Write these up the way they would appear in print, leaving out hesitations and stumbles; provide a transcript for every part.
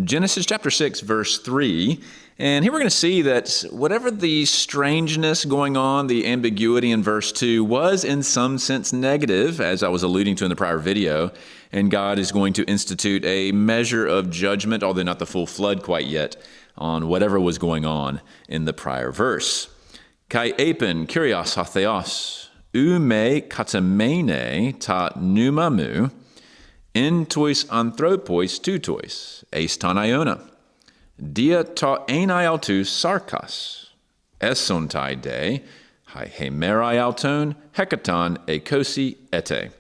Genesis chapter 6, verse 3. And here we're going to see that whatever the strangeness going on, the ambiguity in verse 2 was in some sense negative, as I was alluding to in the prior video. And God is going to institute a measure of judgment, although not the full flood quite yet, on whatever was going on in the prior verse. Kai epen kyrios hatheos, me katamene ta pneumamu, en tois anthropois tutois, eiston iona. Dia ta enai altus sarkas, esontai de, hi hemerai alton, hekaton ekosi ete.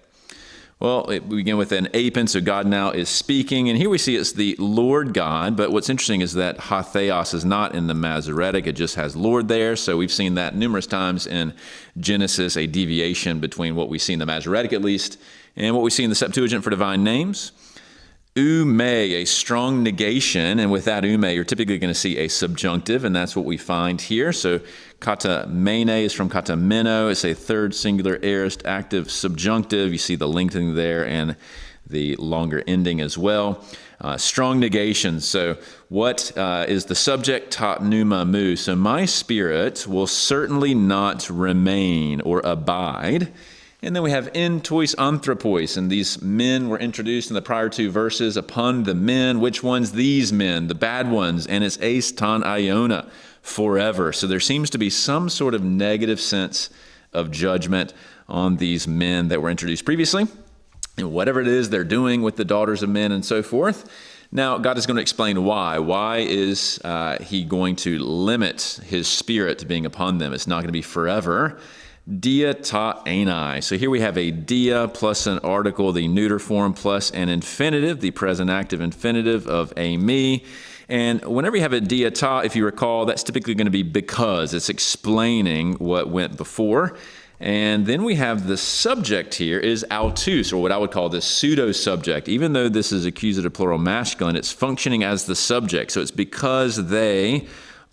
Well, we begin with an apen, so God now is speaking, and here we see it's the Lord God, but what's interesting is that hatheos is not in the Masoretic, it just has Lord there, so we've seen that numerous times in Genesis, a deviation between what we see in the Masoretic at least, and what we see in the Septuagint for divine names. Ume, a strong negation, and with that ume, you're typically going to see a subjunctive, and that's what we find here. So katamene is from katameno. It's a third singular aorist active subjunctive. You see the lengthening there and the longer ending as well. Strong negation. So what is the subject? Ta pneuma mu. So my spirit will certainly not remain or abide. And then we have en tois anthropois, and these men were introduced in the prior two verses upon the men. Which ones? These men, the bad ones, and it's eis ton iona, forever. So there seems to be some sort of negative sense of judgment on these men that were introduced previously, and whatever it is they're doing with the daughters of men and so forth. Now, God is going to explain why. Why is he going to limit his spirit to being upon them? It's not going to be forever. Dia ta enai. So here we have a dia plus an article, the neuter form, plus an infinitive, the present active infinitive of me. And whenever you have a dia ta, if you recall, that's typically going to be because. It's explaining what went before. And then we have the subject here is autus, or what I would call the pseudo-subject. Even though this is accusative plural masculine, it's functioning as the subject. So it's because they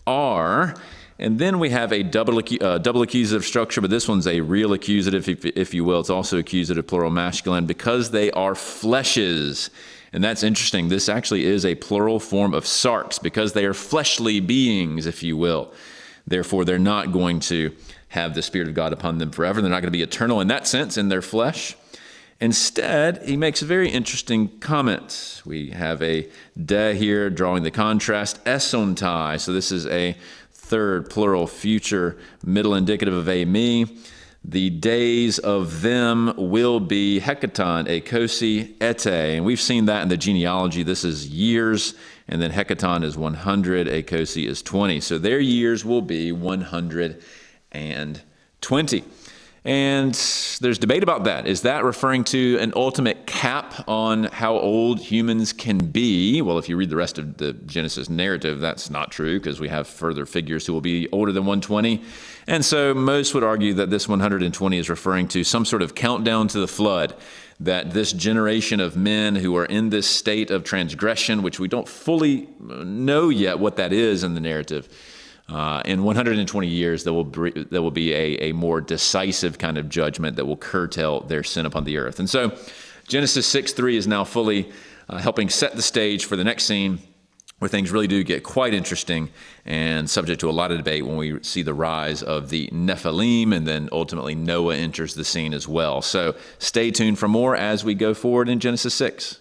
are. And then we have a double accusative structure, but this one's a real accusative, if you will. It's also accusative plural masculine, because they are fleshes. And that's interesting. This actually is a plural form of sarx, because they are fleshly beings, if you will. Therefore, they're not going to have the Spirit of God upon them forever. They're not going to be eternal in that sense, in their flesh. Instead, he makes a very interesting comment. We have a de here, drawing the contrast, esontai. So this is a third plural future middle indicative of me. The days of them will be hekaton, ekosi, ete. And we've seen that in the genealogy. This is years, and then hekaton is 100, ekosi is 20. So their years will be 120. And there's debate about that. Is that referring to an ultimate cap on how old humans can be? Well, if you read the rest of the Genesis narrative, that's not true, because we have further figures who will be older than 120. And so most would argue that this 120 is referring to some sort of countdown to the flood, that this generation of men who are in this state of transgression, which we don't fully know yet what that is in the narrative, in 120 years, there will be a more decisive kind of judgment that will curtail their sin upon the earth. And so Genesis 6:3 is now fully helping set the stage for the next scene, where things really do get quite interesting and subject to a lot of debate when we see the rise of the Nephilim, and then ultimately Noah enters the scene as well. So stay tuned for more as we go forward in Genesis 6.